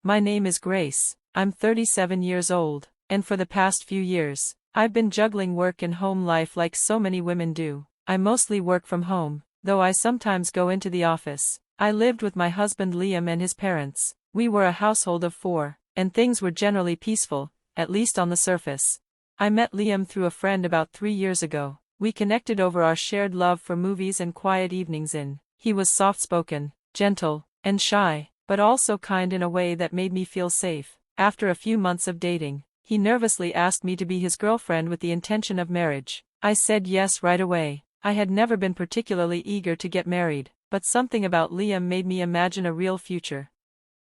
My name is Grace. I'm 37 years old, and for the past few years, I've been juggling work and home life like so many women do. I mostly work from home, though I sometimes go into the office. I lived with my husband Liam and his parents. We were a household of 4, and things were generally peaceful, at least on the surface. I met Liam through a friend about 3 years ago. We connected over our shared love for movies and quiet evenings in. He was soft-spoken, gentle, and shy, but also kind in a way that made me feel safe. After a few months of dating, he nervously asked me to be his girlfriend with the intention of marriage. I said yes right away. I had never been particularly eager to get married, but something about Liam made me imagine a real future.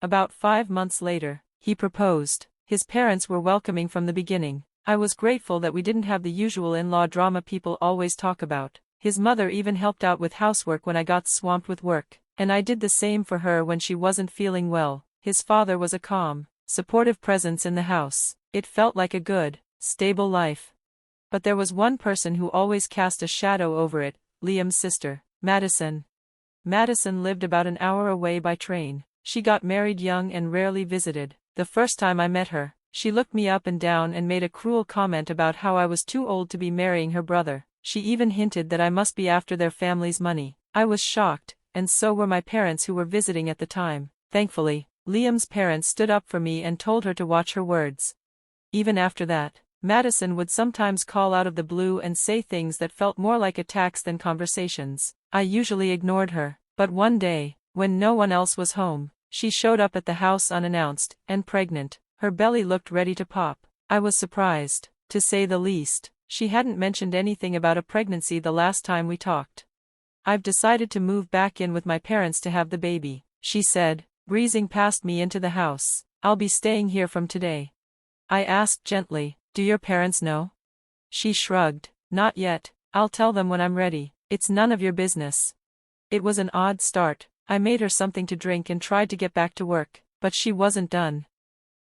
About 5 months later, he proposed. His parents were welcoming from the beginning. I was grateful that we didn't have the usual in-law drama people always talk about. His mother even helped out with housework when I got swamped with work, and I did the same for her when she wasn't feeling well. His father was a calm, supportive presence in the house. It felt like a good, stable life. But there was one person who always cast a shadow over it, Liam's sister, Madison. Madison lived about an hour away by train. She got married young and rarely visited. The first time I met her, she looked me up and down and made a cruel comment about how I was too old to be marrying her brother. She even hinted that I must be after their family's money. I was shocked, and so were my parents who were visiting at the time. Thankfully, Liam's parents stood up for me and told her to watch her words. Even after that, Madison would sometimes call out of the blue and say things that felt more like attacks than conversations. I usually ignored her, but one day, when no one else was home, she showed up at the house unannounced, and pregnant. Her belly looked ready to pop. I was surprised, to say the least. She hadn't mentioned anything about a pregnancy the last time we talked. "I've decided to move back in with my parents to have the baby," she said, breezing past me into the house. "I'll be staying here from today." I asked gently, "Do your parents know?" She shrugged. "Not yet. I'll tell them when I'm ready. It's none of your business." It was an odd start. I made her something to drink and tried to get back to work, but she wasn't done.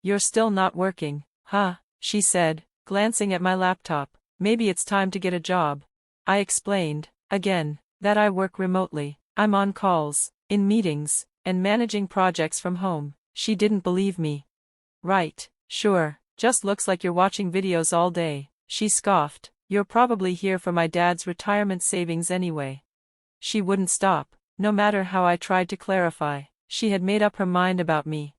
"You're still not working, huh?" she said, glancing at my laptop. "Maybe it's time to get a job." I explained, again, that I work remotely. I'm on calls, in meetings, and managing projects from home. She didn't believe me. "Right, sure, just looks like you're watching videos all day," she scoffed. "You're probably here for my dad's retirement savings anyway." She wouldn't stop, no matter how I tried to clarify. She had made up her mind about me.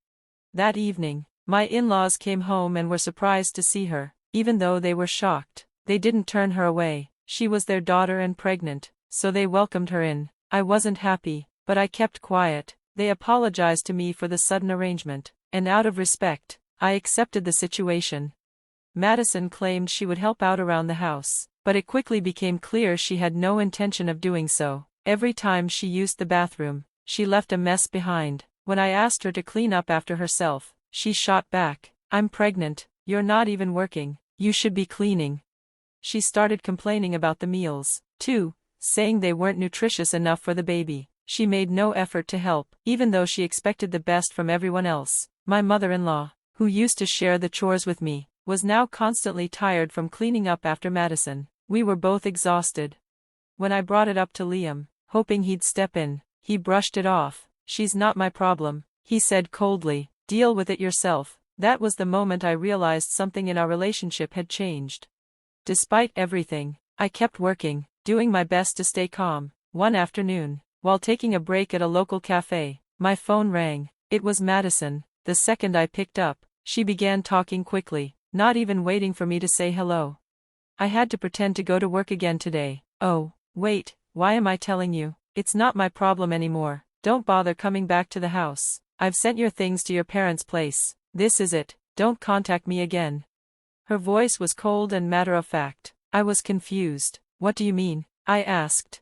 That evening, my in-laws came home and were surprised to see her. Even though they were shocked, they didn't turn her away. She was their daughter and pregnant, so they welcomed her in. I wasn't happy, but I kept quiet. They apologized to me for the sudden arrangement, and out of respect, I accepted the situation. Madison claimed she would help out around the house, but it quickly became clear she had no intention of doing so. Every time she used the bathroom, she left a mess behind. When I asked her to clean up after herself, she shot back, "I'm pregnant, you're not even working, you should be cleaning." She started complaining about the meals, too, saying they weren't nutritious enough for the baby. She made no effort to help, even though she expected the best from everyone else. My mother-in-law, who used to share the chores with me, was now constantly tired from cleaning up after Madison. We were both exhausted. When I brought it up to Liam, hoping he'd step in, he brushed it off. "She's not my problem," he said coldly. "Deal with it yourself." That was the moment I realized something in our relationship had changed. Despite everything, I kept working, doing my best to stay calm. One afternoon, while taking a break at a local cafe, my phone rang. It was Madison. The second I picked up, she began talking quickly, not even waiting for me to say hello. "I had to pretend to go to work again today." "Oh, wait, why am I telling you? It's not my problem anymore. Don't bother coming back to the house. I've sent your things to your parents' place. This is it. Don't contact me again." Her voice was cold and matter-of-fact. I was confused. "What do you mean?" I asked.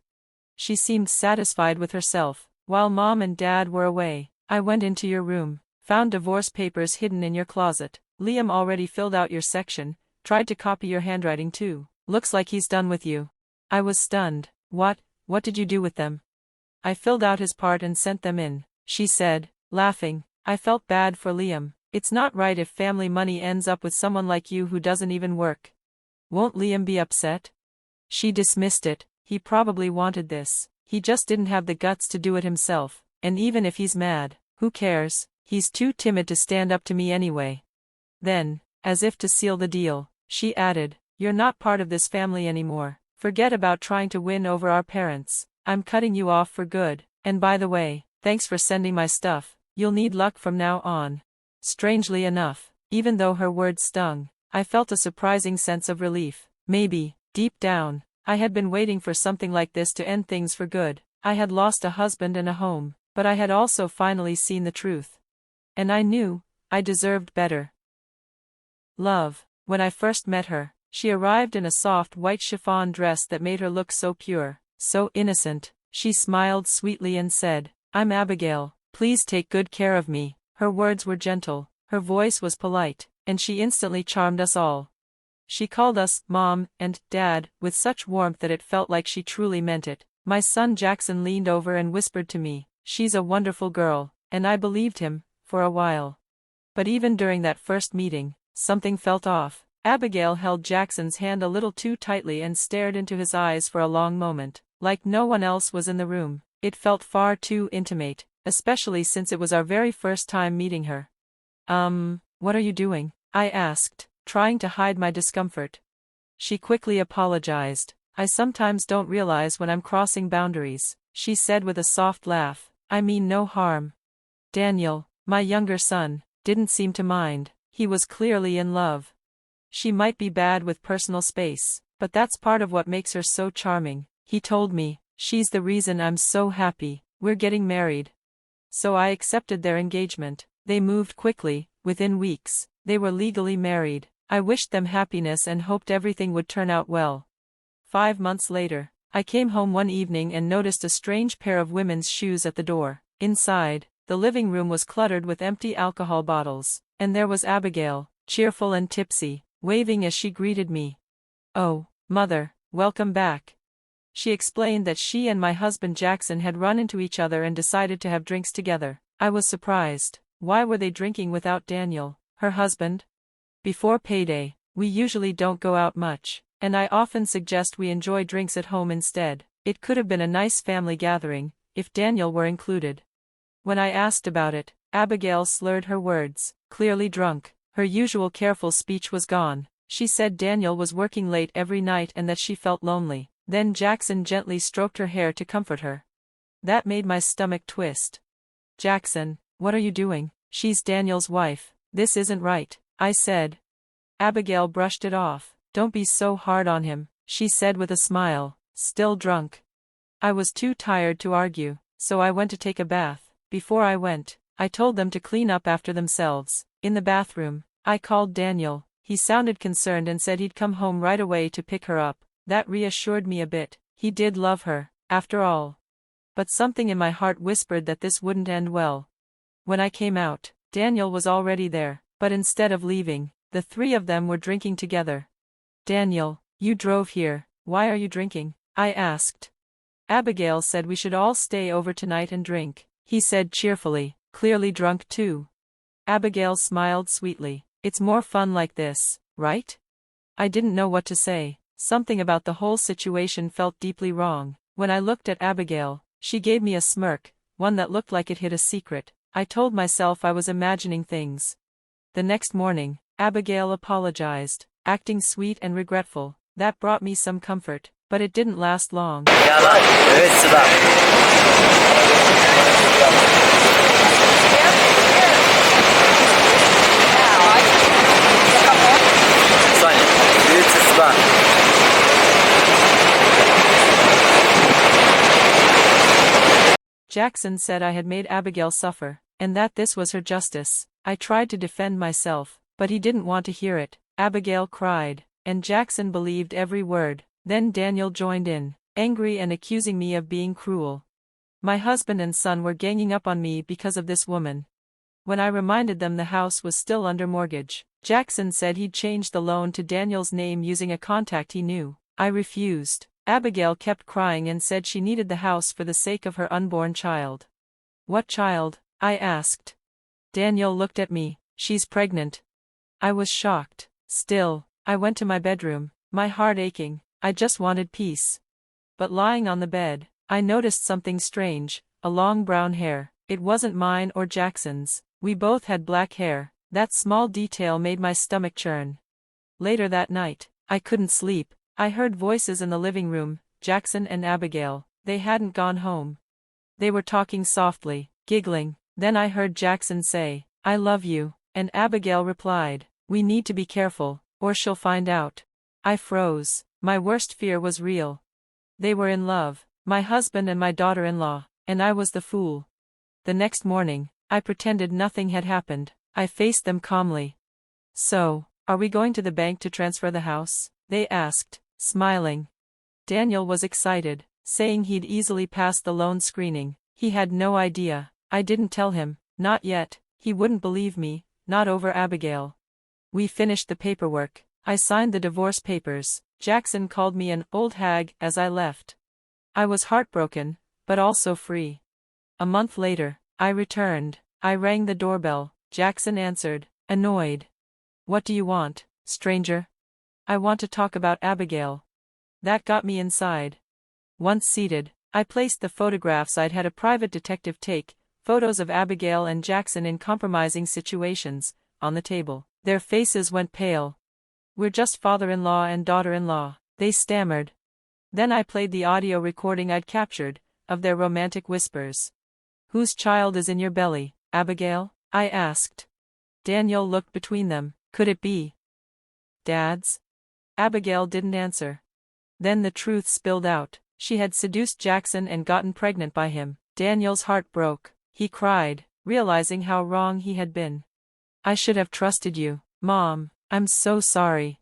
She seemed satisfied with herself. "While Mom and Dad were away, I went into your room, found divorce papers hidden in your closet. Liam already filled out your section, tried to copy your handwriting too. Looks like he's done with you." I was stunned. What did you do with them?" "I filled out his part and sent them in," she said, laughing. I felt bad for Liam. It's not right if family money ends up with someone like you who doesn't even work. "Won't Liam be upset?" She dismissed it. "He probably wanted this. He just didn't have the guts to do it himself. And even if he's mad, who cares? He's too timid to stand up to me anyway. Then, as if to seal the deal, she added, "You're not part of this family anymore. Forget about trying to win over our parents. I'm cutting you off for good, and by the way, thanks for sending my stuff. You'll need luck from now on." Strangely enough, even though her words stung, I felt a surprising sense of relief. Maybe, deep down, I had been waiting for something like this to end things for good. I had lost a husband and a home, but I had also finally seen the truth. And I knew, I deserved better. Love. When I first met her, she arrived in a soft white chiffon dress that made her look so pure, so innocent. She smiled sweetly and said, "I'm Abigail, please take good care of me." Her words were gentle, her voice was polite, and she instantly charmed us all. She called us Mom and Dad with such warmth that it felt like she truly meant it. My son Jackson leaned over and whispered to me, "She's a wonderful girl," and I believed him, for a while. But even during that first meeting, something felt off. Abigail held Jackson's hand a little too tightly and stared into his eyes for a long moment, like no one else was in the room. It felt far too intimate, especially since it was our very first time meeting her. What are you doing?" I asked, trying to hide my discomfort. She quickly apologized. "I sometimes don't realize when I'm crossing boundaries," she said with a soft laugh. "I mean no harm." Daniel, my younger son, didn't seem to mind. He was clearly in love. "She might be bad with personal space, but that's part of what makes her so charming," he told me. "She's the reason I'm so happy. We're getting married." So I accepted their engagement. They moved quickly. Within weeks, they were legally married. I wished them happiness and hoped everything would turn out well. 5 months later, I came home one evening and noticed a strange pair of women's shoes at the door. Inside, the living room was cluttered with empty alcohol bottles, and there was Abigail, cheerful and tipsy, waving as she greeted me. "Oh, Mother, welcome back." She explained that she and my husband Jackson had run into each other and decided to have drinks together. I was surprised. Why were they drinking without Daniel, her husband? Before payday, we usually don't go out much, and I often suggest we enjoy drinks at home instead. It could have been a nice family gathering, if Daniel were included. When I asked about it, Abigail slurred her words, clearly drunk. Her usual careful speech was gone. She said Daniel was working late every night and that she felt lonely. Then Jackson gently stroked her hair to comfort her. That made my stomach twist. "Jackson, what are you doing? She's Daniel's wife. This isn't right," I said. Abigail brushed it off. "Don't be so hard on him," she said with a smile, still drunk. I was too tired to argue, so I went to take a bath. Before I went, I told them to clean up after themselves. In the bathroom, I called Daniel. He sounded concerned and said he'd come home right away to pick her up. That reassured me a bit. He did love her, after all. But something in my heart whispered that this wouldn't end well. When I came out, Daniel was already there, but instead of leaving, the three of them were drinking together. "Daniel, you drove here, why are you drinking?" I asked. "Abigail said we should all stay over tonight and drink," he said cheerfully, clearly drunk too. Abigail smiled sweetly. "It's more fun like this, right?" I didn't know what to say. Something about the whole situation felt deeply wrong. When I looked at Abigail, she gave me a smirk, one that looked like it hid a secret. I told myself I was imagining things. The next morning, Abigail apologized, acting sweet and regretful. That brought me some comfort, but it didn't last long. Jackson said I had made Abigail suffer, and that this was her justice. I tried to defend myself, but he didn't want to hear it. Abigail cried, and Jackson believed every word. Then Daniel joined in, angry and accusing me of being cruel. My husband and son were ganging up on me because of this woman. When I reminded them the house was still under mortgage, Jackson said he'd changed the loan to Daniel's name using a contact he knew. I refused. Abigail kept crying and said she needed the house for the sake of her unborn child. "What child?" I asked. Daniel looked at me. "She's pregnant." I was shocked. Still, I went to my bedroom, my heart aching. I just wanted peace. But lying on the bed, I noticed something strange, a long brown hair. It wasn't mine or Jackson's. We both had black hair. That small detail made my stomach churn. Later that night, I couldn't sleep. I heard voices in the living room, Jackson and Abigail. They hadn't gone home. They were talking softly, giggling. Then I heard Jackson say, "I love you," and Abigail replied, "We need to be careful, or she'll find out." I froze. My worst fear was real. They were in love, my husband and my daughter-in-law, and I was the fool. The next morning, I pretended nothing had happened. I faced them calmly. "So, are we going to the bank to transfer the house?" they asked, smiling. Daniel was excited, saying he'd easily pass the loan screening. He had no idea. I didn't tell him, not yet. He wouldn't believe me, not over Abigail. We finished the paperwork. I signed the divorce papers. Jackson called me an old hag as I left. I was heartbroken, but also free. A month later, I returned. I rang the doorbell. Jackson answered, annoyed. "What do you want, stranger?" "I want to talk about Abigail." That got me inside. Once seated, I placed the photographs I'd had a private detective take, photos of Abigail and Jackson in compromising situations, on the table. Their faces went pale. "We're just father-in-law and daughter-in-law," they stammered. Then I played the audio recording I'd captured, of their romantic whispers. "Whose child is in your belly, Abigail?" I asked. Daniel looked between them. Could it be Dad's? Abigail didn't answer. Then the truth spilled out. She had seduced Jackson and gotten pregnant by him. Daniel's heart broke. He cried, realizing how wrong he had been. "I should have trusted you, Mom. I'm so sorry."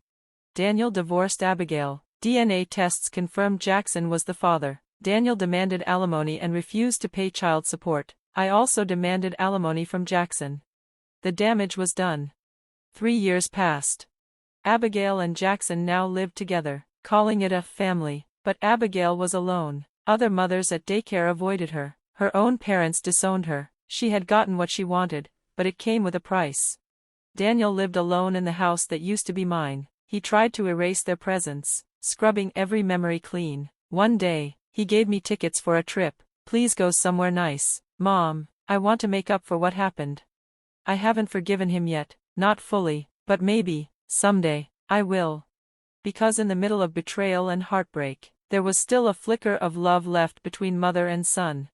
Daniel divorced Abigail. DNA tests confirmed Jackson was the father. Daniel demanded alimony and refused to pay child support. I also demanded alimony from Jackson. The damage was done. 3 years passed. Abigail and Jackson now lived together, calling it a family, but Abigail was alone. Other mothers at daycare avoided her. Her own parents disowned her. She had gotten what she wanted, but it came with a price. Daniel lived alone in the house that used to be mine. He tried to erase their presence, scrubbing every memory clean. One day, he gave me tickets for a trip. "Please go somewhere nice, Mom. I want to make up for what happened." I haven't forgiven him yet, not fully, but maybe, someday, I will. Because in the middle of betrayal and heartbreak, there was still a flicker of love left between mother and son.